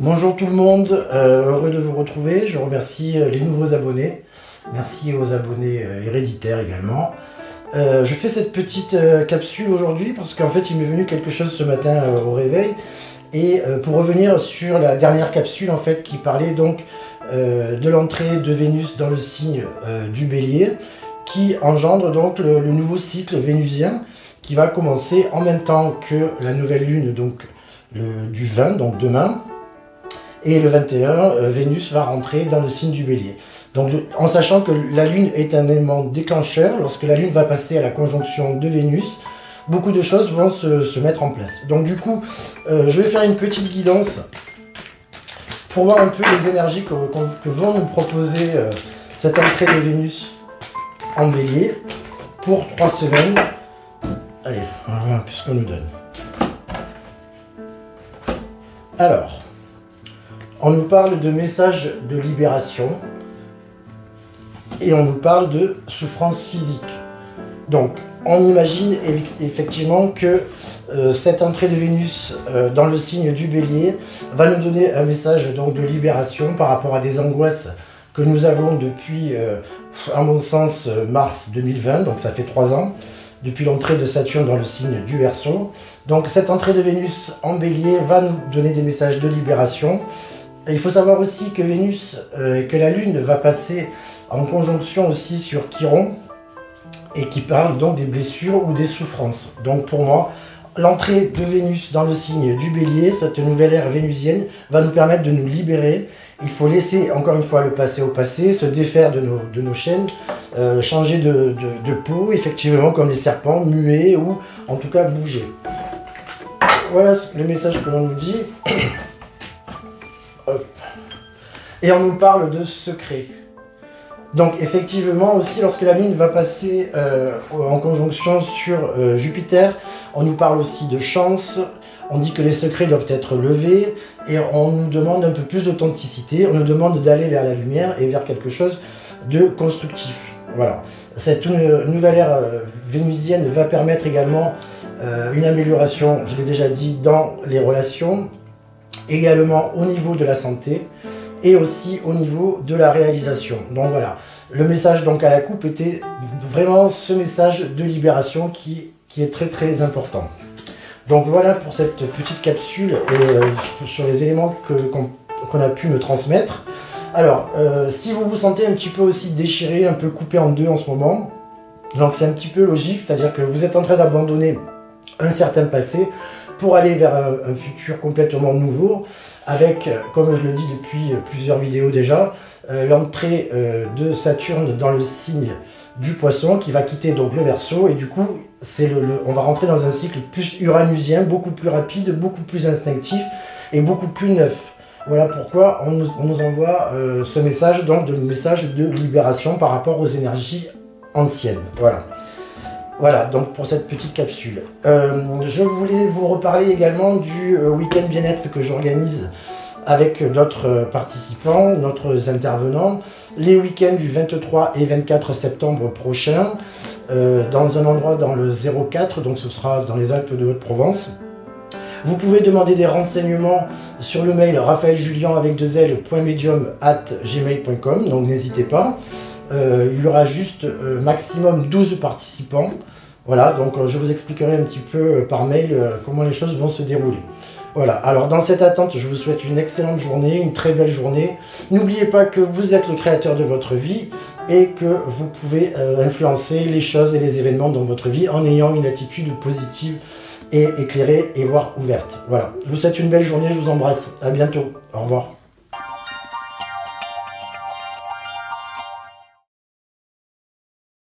Bonjour tout le monde, heureux de vous retrouver. Je remercie les nouveaux abonnés. Merci aux abonnés héréditaires également. Je fais cette petite capsule aujourd'hui parce qu'en fait il m'est venu quelque chose ce matin au réveil. Et pour revenir sur la dernière capsule en fait qui parlait donc de l'entrée de Vénus dans le signe du Bélier, qui engendre donc le nouveau cycle vénusien qui va commencer en même temps que la nouvelle lune, donc du 20, donc demain. Et le 21, Vénus va rentrer dans le signe du Bélier. Donc en sachant que la Lune est un élément déclencheur, lorsque la Lune va passer à la conjonction de Vénus, beaucoup de choses vont se mettre en place. Donc du coup, je vais faire une petite guidance pour voir un peu les énergies que vont nous proposer cette entrée de Vénus en Bélier pour 3 semaines. Allez, on va voir un peu ce qu'on nous donne. Alors, on nous parle de messages de libération et on nous parle de souffrance physique. Donc, on imagine effectivement que cette entrée de Vénus dans le signe du Bélier va nous donner un message donc, de libération par rapport à des angoisses que nous avons depuis, à mon sens, mars 2020, donc ça fait 3 ans, depuis l'entrée de Saturne dans le signe du Verseau. Donc cette entrée de Vénus en Bélier va nous donner des messages de libération. Et il faut savoir aussi que Vénus, que la Lune va passer en conjonction aussi sur Chiron, et qui parle donc des blessures ou des souffrances. Donc pour moi, l'entrée de Vénus dans le signe du Bélier, cette nouvelle ère vénusienne, va nous permettre de nous libérer. Il faut laisser encore une fois le passé au passé, se défaire de nos chaînes, changer de peau, effectivement comme les serpents, muer ou en tout cas bouger. Voilà le message que l'on nous dit. Et on nous parle de secret. Donc effectivement aussi lorsque la Lune va passer en conjonction sur Jupiter, on nous parle aussi de chance, on dit que les secrets doivent être levés et on nous demande un peu plus d'authenticité, on nous demande d'aller vers la lumière et vers quelque chose de constructif. Voilà. Cette nouvelle ère vénusienne va permettre également une amélioration, je l'ai déjà dit, dans les relations, également au niveau de la santé, et aussi au niveau de la réalisation. Donc voilà, le message donc à la coupe était vraiment ce message de libération qui est très très important. Donc voilà pour cette petite capsule et sur les éléments qu'on a pu me transmettre. Alors, si vous vous sentez un petit peu aussi déchiré, un peu coupé en deux en ce moment, donc c'est un petit peu logique, c'est-à-dire que vous êtes en train d'abandonner un certain passé pour aller vers un futur complètement nouveau, avec, comme je le dis depuis plusieurs vidéos déjà, l'entrée de Saturne dans le signe du Poisson, qui va quitter donc le Verseau, et du coup, on va rentrer dans un cycle plus uranusien, beaucoup plus rapide, beaucoup plus instinctif, et beaucoup plus neuf. Voilà pourquoi on nous envoie ce message, donc de message de libération par rapport aux énergies anciennes. Voilà, donc pour cette petite capsule. Je voulais vous reparler également du week-end bien-être que j'organise avec d'autres participants, d'autres intervenants, les week-ends du 23 et 24 septembre prochain, dans un endroit dans le 04, donc ce sera dans les Alpes de Haute-Provence. Vous pouvez demander des renseignements sur le mail raphaeljulian.medium@gmail.com, donc n'hésitez pas. Il y aura juste maximum 12 participants. Voilà, donc je vous expliquerai un petit peu par mail comment les choses vont se dérouler. Voilà, alors dans cette attente, je vous souhaite une excellente journée, une très belle journée. N'oubliez pas que vous êtes le créateur de votre vie et que vous pouvez influencer les choses et les événements dans votre vie en ayant une attitude positive et éclairée et voire ouverte. Voilà, je vous souhaite une belle journée, je vous embrasse. À bientôt, au revoir.